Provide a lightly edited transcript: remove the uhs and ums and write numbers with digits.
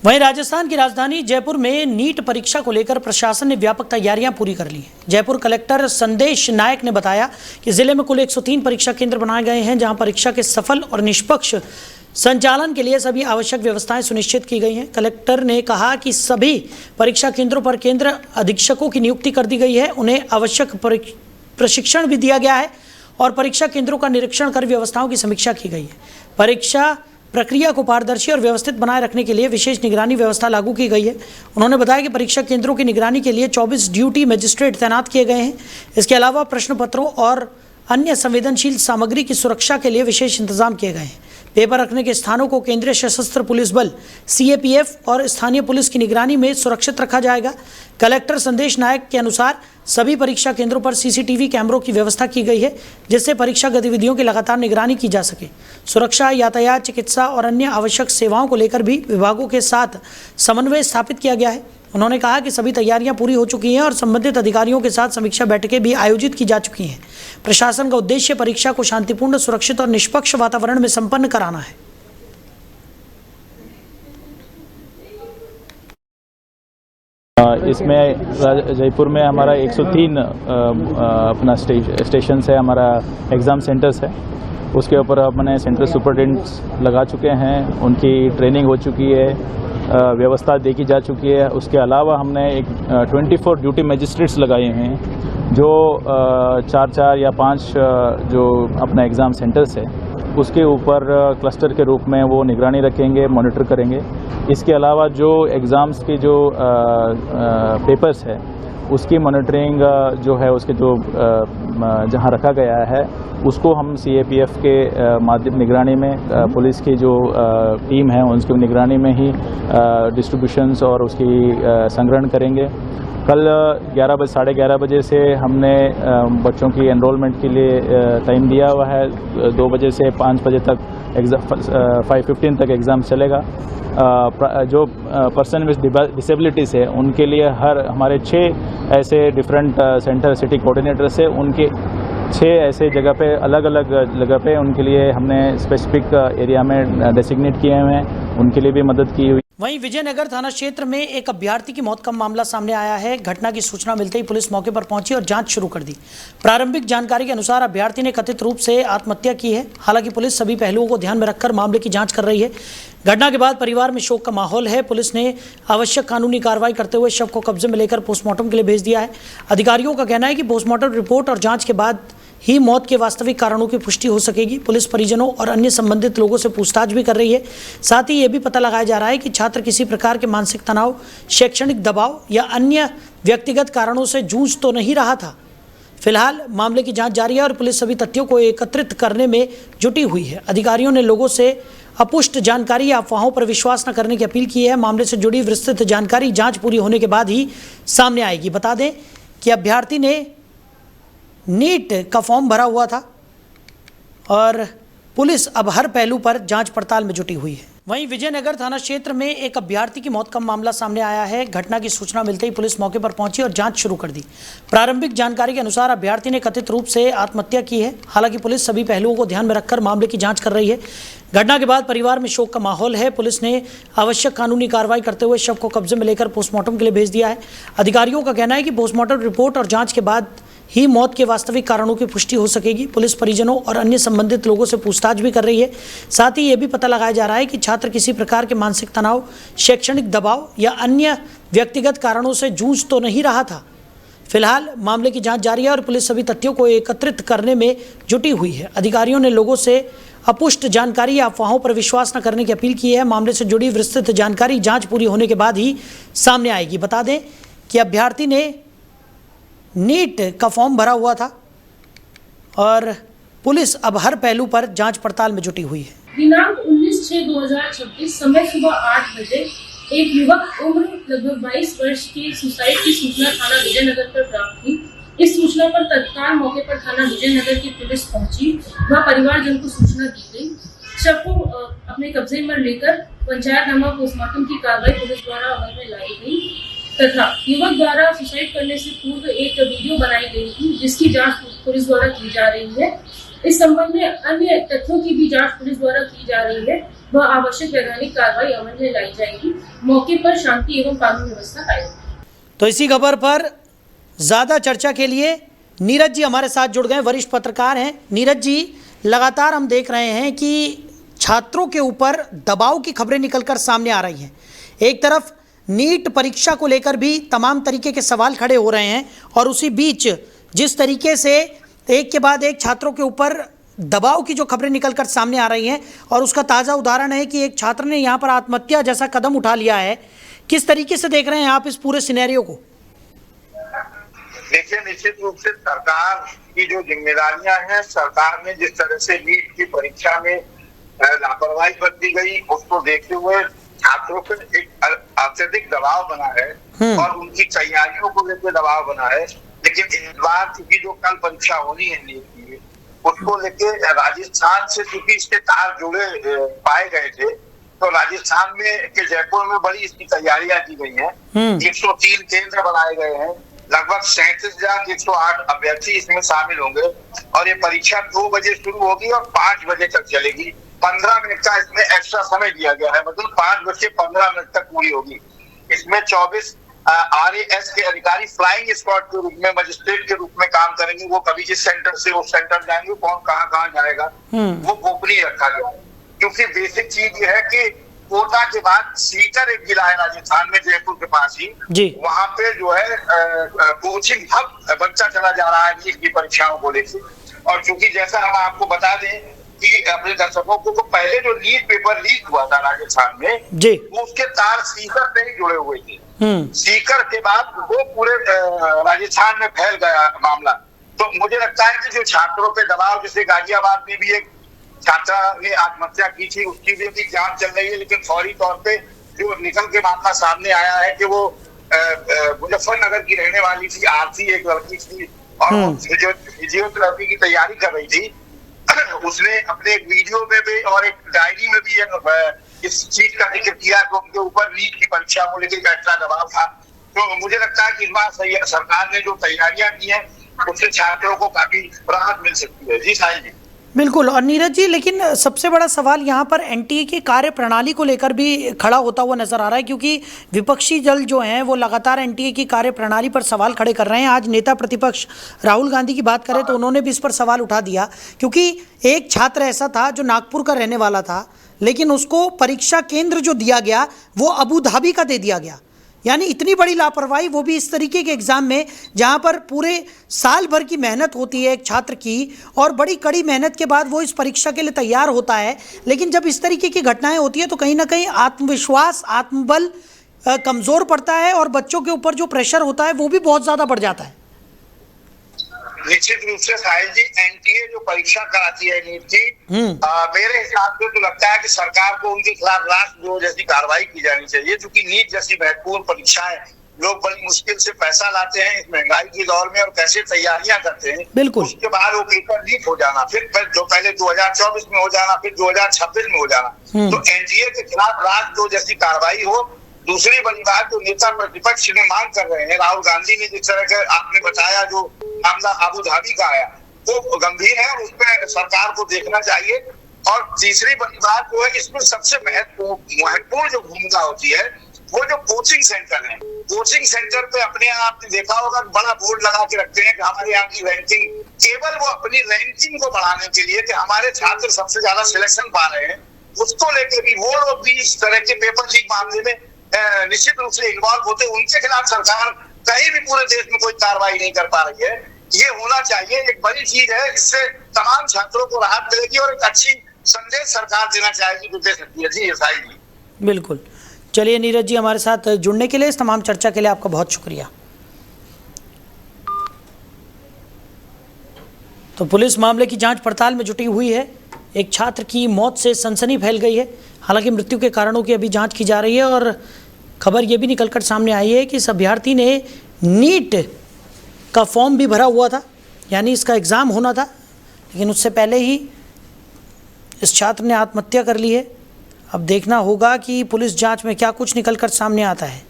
वहीं राजस्थान की राजधानी जयपुर में नीट परीक्षा को लेकर प्रशासन ने व्यापक तैयारियां पूरी कर ली हैं। जयपुर कलेक्टर संदेश नायक ने बताया कि जिले में कुल 103 परीक्षा केंद्र बनाए गए हैं, जहां परीक्षा के सफल और निष्पक्ष संचालन के लिए सभी आवश्यक व्यवस्थाएं सुनिश्चित की गई हैं। कलेक्टर ने कहा कि सभी परीक्षा केंद्रों पर केंद्र अधीक्षकों की नियुक्ति कर दी गई है, उन्हें आवश्यक प्रशिक्षण भी दिया गया है और परीक्षा केंद्रों का निरीक्षण कर व्यवस्थाओं की समीक्षा की गई है। परीक्षा प्रक्रिया को पारदर्शी और व्यवस्थित बनाए रखने के लिए विशेष निगरानी व्यवस्था लागू की गई है। उन्होंने बताया कि परीक्षा केंद्रों की निगरानी के लिए 24 ड्यूटी मजिस्ट्रेट तैनात किए गए हैं। इसके अलावा प्रश्न पत्रों और अन्य संवेदनशील सामग्री की सुरक्षा के लिए विशेष इंतजाम किए गए हैं। पेपर रखने के स्थानों को केंद्रीय सशस्त्र पुलिस बल CAPF और स्थानीय पुलिस की निगरानी में सुरक्षित रखा जाएगा। कलेक्टर संदेश नायक के अनुसार सभी परीक्षा केंद्रों पर CCTV कैमरों की व्यवस्था की गई है, जिससे परीक्षा गतिविधियों की लगातार निगरानी की जा सके। सुरक्षा, यातायात, चिकित्सा और अन्य आवश्यक सेवाओं को लेकर भी विभागों के साथ समन्वय स्थापित किया गया है। उन्होंने कहा कि सभी तैयारियां पूरी हो चुकी हैं और संबंधित अधिकारियों के साथ समीक्षा बैठकें भी आयोजित की जा चुकी हैं। प्रशासन का उद्देश्य परीक्षा को शांतिपूर्ण, सुरक्षित और निष्पक्ष वातावरण में संपन्न कराना है। इसमें जयपुर में हमारा 103 अपना स्टेशन है, हमारा एग्ज़ाम सेंटर्स है। उसके ऊपर अपने सेंटर सुपरटेंडेंट्स लगा चुके हैं, उनकी ट्रेनिंग हो चुकी है, व्यवस्था देखी जा चुकी है। उसके अलावा हमने एक 24 ड्यूटी मजिस्ट्रेट्स लगाए हैं, जो 4 या 5 जो अपना एग्ज़ाम सेंटर्स है उसके ऊपर क्लस्टर के रूप में वो निगरानी रखेंगे, मॉनिटर करेंगे। इसके अलावा जो एग्ज़ाम्स के जो पेपर्स है उसकी मॉनिटरिंग जो है, उसके जो जहाँ रखा गया है उसको हम CAPF के माध्यम निगरानी में पुलिस की जो टीम है उसकी निगरानी में ही डिस्ट्रीब्यूशंस और उसकी संग्रहण करेंगे। कल 11 बजे से हमने बच्चों की एनरोलमेंट के लिए टाइम दिया हुआ है। 2 बजे से 5 बजे तक 5:15 तक एग्ज़ाम चलेगा। जो पर्सन विद डिसेबिलिटीज़ है उनके लिए हमारे 6 ऐसे डिफरेंट सेंटर सिटी कोऑर्डिनेटर्स है, उनके 6 ऐसे जगह पे अलग अलग जगह पे उनके लिए हमने स्पेसिफिक एरिया में डेसिग्नेट किए हुए हैं, उनके लिए भी मदद की हुई। वहीं विजयनगर थाना क्षेत्र में एक अभ्यर्थी की मौत का मामला सामने आया है। घटना की सूचना मिलते ही पुलिस मौके पर पहुंची और जांच शुरू कर दी। प्रारंभिक जानकारी के अनुसार अभ्यर्थी ने कथित रूप से आत्महत्या की है। हालांकि पुलिस सभी पहलुओं को ध्यान में रखकर मामले की जांच कर रही है। घटना के बाद परिवार में शोक का माहौल है। पुलिस ने आवश्यक कानूनी कार्रवाई करते हुए शव को कब्जे में लेकर पोस्टमार्टम के लिए भेज दिया है। अधिकारियों का कहना है कि पोस्टमार्टम रिपोर्ट और जाँच के बाद ही मौत के वास्तविक कारणों की पुष्टि हो सकेगी। पुलिस परिजनों और अन्य संबंधित लोगों से पूछताछ भी कर रही है। साथ ही ये भी पता लगाया जा रहा है कि छात्र किसी प्रकार के मानसिक तनाव, शैक्षणिक दबाव या अन्य व्यक्तिगत कारणों से जूझ तो नहीं रहा था। फिलहाल मामले की जांच जारी है और पुलिस सभी तथ्यों को एकत्रित करने में जुटी हुई है। अधिकारियों ने लोगों से अपुष्ट जानकारी या अफवाहों पर विश्वास न करने की अपील की है। मामले से जुड़ी विस्तृत जानकारी जाँच पूरी होने के बाद ही सामने आएगी। बता दें कि अभ्यर्थी ने नीट का फॉर्म भरा हुआ था और पुलिस अब हर पहलू पर जांच पड़ताल में जुटी हुई है। वहीं विजयनगर थाना क्षेत्र में एक अभ्यर्थी की मौत का मामला सामने आया है। घटना की सूचना मिलते ही पुलिस मौके पर पहुंची और जांच शुरू कर दी। प्रारंभिक जानकारी के अनुसार अभ्यर्थी ने कथित रूप से आत्महत्या की है। हालांकि पुलिस सभी पहलुओं को ध्यान में रखकर मामले की जांच कर रही है। घटना के बाद परिवार में शोक का माहौल है। पुलिस ने आवश्यक कानूनी कार्रवाई करते हुए शव को कब्जे में लेकर पोस्टमार्टम के लिए भेज दिया है। अधिकारियों का कहना है कि पोस्टमार्टम रिपोर्ट और जाँच के बाद ही मौत के वास्तविक कारणों की पुष्टि हो सकेगी। पुलिस परिजनों और अन्य संबंधित लोगों से पूछताछ भी कर रही है। साथ ही ये भी पता लगाया जा रहा है कि छात्र किसी प्रकार के मानसिक तनाव, शैक्षणिक दबाव या अन्य व्यक्तिगत कारणों से जूझ तो नहीं रहा था। फिलहाल मामले की जांच जारी है और पुलिस सभी तथ्यों को एकत्रित करने में जुटी हुई है। अधिकारियों ने लोगों से अपुष्ट जानकारी या अफवाहों पर विश्वास न करने की अपील की है। मामले से जुड़ी विस्तृत जानकारी जाँच पूरी होने के बाद ही सामने आएगी। बता दें कि अभ्यर्थी ने नीट का फॉर्म भरा हुआ था और पुलिस अब हर पहलू पर जांच पड़ताल में जुटी हुई है। दिनांक 19/6/2026 समय सुबह 8 बजे एक युवक उम्र लगभग 22 वर्ष की सुसाइड की सूचना थाना विजयनगर पर प्राप्त हुई। इस सूचना पर तत्काल मौके पर थाना विजयनगर की पुलिस पहुंची। वहां परिवारजन को सूचना दी गई। शव को अपने कब्जे में लेकर पंचायतनामा पोस्टमार्टम की कार्रवाई पुलिस द्वारा अमल में लाई गई तथा युवक द्वारा सुसाइड करने से पूर्व एक वीडियो बनाई गई थी, जिसकी जांच पुलिस द्वारा की जा रही है। इस संबंध में अन्य तथ्यों की भी जांच पुलिस द्वारा की जा रही है। व आवश्यक वैधानिक कार्रवाई अमल में लाई जाएगी। मौके पर शांति एवं कानून व्यवस्था कायम। तो इसी खबर पर ज़्यादा चर्चा के लिए नीरज जी हमारे साथ जुड़ गए, वरिष्ठ पत्रकार हैं। नीरज जी, लगातार हम देख रहे हैं कि छात्रों के ऊपर दबाव की खबरें निकलकर सामने आ रही हैं। एक तरफ नीट परीक्षा को लेकर भी तमाम तरीके के सवाल खड़े हो रहे हैं और उसी बीच जिस तरीके से एक के बाद एक छात्रों के ऊपर दबाव की जो खबरें निकलकर सामने आ रही हैं, और उसका ताज़ा उदाहरण है कि एक छात्र ने यहाँ पर आत्महत्या जैसा कदम उठा लिया है। किस तरीके से देख रहे हैं आप इस पूरे सिनेरियो को? देखिए, निश्चित रूप से सरकार की जो जिम्मेदारियां हैं, सरकार ने जिस तरह से नीट की परीक्षा में लापरवाही बरती गई, उसको देखते हुए छात्रों पर एक अत्यधिक दबाव बना है और उनकी तैयारियों को लेकर दबाव बना है। लेकिन इस बार चूंकि जो कल परीक्षा होनी है नीट की, उसको लेकर राजस्थान से चूंकि इसके तार जुड़े पाए गए थे, तो राजस्थान में के जयपुर में बड़ी इसकी तैयारियां की गई हैं। 103 केंद्र बनाए गए हैं, लगभग 37,108 अभ्यर्थी इसमें शामिल होंगे और ये परीक्षा 2 बजे शुरू होगी और 5 बजे तक चलेगी। 15 मिनट का इसमें एक्स्ट्रा समय दिया गया है, मतलब 5:15 तक पूरी होगी। इसमें 24 RAS के अधिकारी फ्लाइंग स्क्वाड के रूप में, मजिस्ट्रेट के रूप में काम करेंगे। वो कभी इस सेंटर से उस सेंटर जाएंगे, कौन कहाँ जाएगा वो गोपनीय रखा गया है। क्योंकि बेसिक चीज ये है कि कोटा के बाद सीकर एक जिला है राजस्थान में, जयपुर के पास ही, वहां पे जो है कोचिंग हब बच्चा चला जा रहा है नीट की परीक्षाओं को लेकर। और चूंकि जैसा हम आपको बता दें कि अपने दर्शकों को, पहले जो नीट पेपर लीक हुआ था राजस्थान में, वो उसके तार सीकर से ही जुड़े हुए थे। सीकर के बाद वो पूरे राजस्थान में फैल गया मामला। तो मुझे लगता है कि जो छात्रों पे दबाव, जैसे गाजियाबाद में भी एक छात्रा ने आत्महत्या की थी, उसकी भी जांच चल रही है, लेकिन फौरी तौर पे जो निकल के मामला सामने आया है कि वो मुजफ्फरनगर की रहने वाली थी, आरती एक लड़की थी और जो फिजियोथेरेपी की तैयारी कर रही थी, उसने अपने एक वीडियो में भी और एक डायरी में भी इस चीज का जिक्र किया कि उनके ऊपर नीट की परीक्षा को लेकर एक्स्ट्रा दबाव था। तो मुझे लगता है कि इस बार सरकार ने जो तैयारियां की हैं, उससे छात्रों को काफी राहत मिल सकती है। जी साहिल जी। बिल्कुल। और नीरज जी, लेकिन सबसे बड़ा सवाल यहाँ पर एनटीए की कार्य प्रणाली को लेकर भी खड़ा होता हुआ नजर आ रहा है, क्योंकि विपक्षी दल जो हैं वो लगातार एनटीए की कार्य प्रणाली पर सवाल खड़े कर रहे हैं। आज नेता प्रतिपक्ष राहुल गांधी की बात करें तो उन्होंने भी इस पर सवाल उठा दिया, क्योंकि एक छात्र ऐसा था जो नागपुर का रहने वाला था, लेकिन उसको परीक्षा केंद्र जो दिया गया वो अबू धाबी का दे दिया गया। यानी इतनी बड़ी लापरवाही, वो भी इस तरीके के एग्ज़ाम में जहां पर पूरे साल भर की मेहनत होती है एक छात्र की, और बड़ी कड़ी मेहनत के बाद वो इस परीक्षा के लिए तैयार होता है। लेकिन जब इस तरीके की घटनाएं होती है तो कहीं ना कहीं आत्मविश्वास, आत्मबल कमज़ोर पड़ता है और बच्चों के ऊपर जो प्रेशर होता है वो भी बहुत ज़्यादा बढ़ जाता है। निश्चित रूप से साहिल जी, एनटीए जो परीक्षा कराती है नीट की, मेरे हिसाब से तो लगता है कि सरकार को उनके खिलाफ राष्ट्रद्रोह जैसी कार्रवाई की जानी चाहिए। क्योंकि नीट जैसी महत्वपूर्ण परीक्षाएं लोग बड़ी मुश्किल से पैसा लाते हैं इस महंगाई के दौर में और कैसे तैयारियां करते हैं, बिल्कुल। उसके बाद वो पेपर लीक हो जाना, फिर जो पहले 2024 में हो जाना, फिर 2026 में हो जाना। तो एनटीए के खिलाफ राष्ट्रद्रोह जैसी कार्रवाई हो। दूसरी बड़ी बात, जो नेता प्रतिपक्ष ने मांग कर रहे हैं, राहुल गांधी ने जिस तरह का आपने बताया जो मामला अबू धाबी का आया, वो गंभीर है और उस पर सरकार को देखना चाहिए। और तीसरी बड़ी बात जो है, इसमें सबसे महत्वपूर्ण जो भूमिका होती है वो जो कोचिंग सेंटर है। कोचिंग सेंटर पे अपने यहाँ आपने देखा होगा बड़ा बोर्ड लगा के रखते हैं कि हमारे यहाँ की रैंकिंग, केवल वो अपनी रैंकिंग को बढ़ाने के लिए कि हमारे छात्र सबसे ज्यादा सिलेक्शन पा रहे हैं, उसको लेके भी वो लोग भी इस तरह के पेपर लीक मामले में निश्चित रूप से इन्वॉल्व होते। उनके खिलाफ सरकार कहीं भी पूरे देश में कोई कार्रवाई नहीं कर पा रही है। ये होना चाहिए, एक बड़ी चीज है, इससे तमाम छात्रों को राहत मिलेगी और एक अच्छी संदेश सरकार देना चाहेगी तो दे सकती है। जी साहिल जी। बिल्कुल। चलिए नीरज जी, हमारे साथ जुड़ने के लिए, इस तमाम चर्चा के लिए आपका बहुत शुक्रिया। तो पुलिस मामले की जांच पड़ताल में जुटी हुई है। एक छात्र की मौत से सनसनी फैल गई है। हालांकि मृत्यु के कारणों की अभी जांच की जा रही है और खबर ये भी निकलकर सामने आई है कि इस अभ्यर्थी ने नीट का फॉर्म भी भरा हुआ था, यानी इसका एग्ज़ाम होना था, लेकिन उससे पहले ही इस छात्र ने आत्महत्या कर ली है। अब देखना होगा कि पुलिस जांच में क्या कुछ निकलकर सामने आता है।